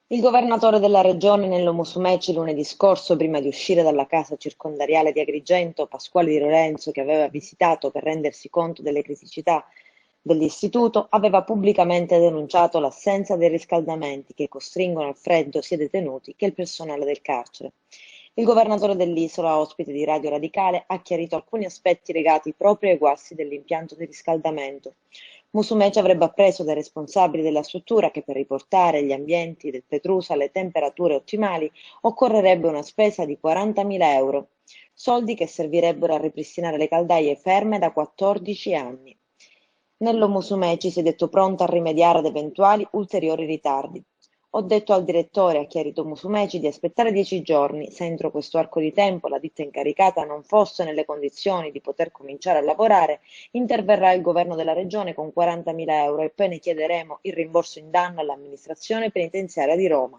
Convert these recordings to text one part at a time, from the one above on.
Il governatore della regione Nello Musumeci lunedì scorso, prima di uscire dalla casa circondariale di Agrigento, Pasquale Di Lorenzo, che aveva visitato per rendersi conto delle criticità dell'istituto, aveva pubblicamente denunciato l'assenza dei riscaldamenti che costringono al freddo sia i detenuti che il personale del carcere. Il governatore dell'isola, ospite di Radio Radicale, ha chiarito alcuni aspetti legati proprio ai guasti dell'impianto di riscaldamento. Musumeci avrebbe appreso dai responsabili della struttura che per riportare gli ambienti del Petrusa alle temperature ottimali occorrerebbe una spesa di 40.000 euro, soldi che servirebbero a ripristinare le caldaie ferme da 14 anni. Nello Musumeci si è detto pronto a rimediare ad eventuali ulteriori ritardi. Ho detto al direttore, ha chiarito Musumeci, di aspettare 10 giorni. Se entro questo arco di tempo la ditta incaricata non fosse nelle condizioni di poter cominciare a lavorare, interverrà il governo della regione con 40.000 euro e poi ne chiederemo il rimborso in danno all'amministrazione penitenziaria di Roma.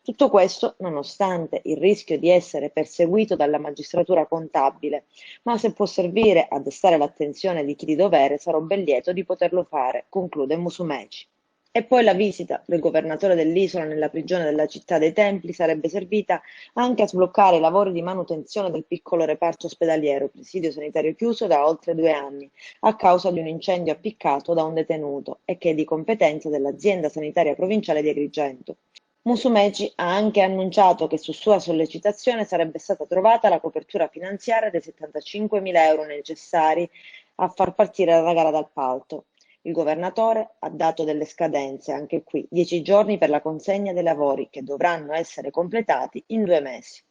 Tutto questo nonostante il rischio di essere perseguito dalla magistratura contabile, ma se può servire a destare l'attenzione di chi di dovere, sarò ben lieto di poterlo fare, conclude Musumeci. E poi la visita del governatore dell'isola nella prigione della città dei Templi sarebbe servita anche a sbloccare i lavori di manutenzione del piccolo reparto ospedaliero, presidio sanitario chiuso da oltre 2 anni, a causa di un incendio appiccato da un detenuto e che è di competenza dell'azienda sanitaria provinciale di Agrigento. Musumeci ha anche annunciato che su sua sollecitazione sarebbe stata trovata la copertura finanziaria dei 75.000 euro necessari a far partire la gara d'appalto. Il governatore ha dato delle scadenze, anche qui 10 giorni per la consegna dei lavori che dovranno essere completati in 2 mesi.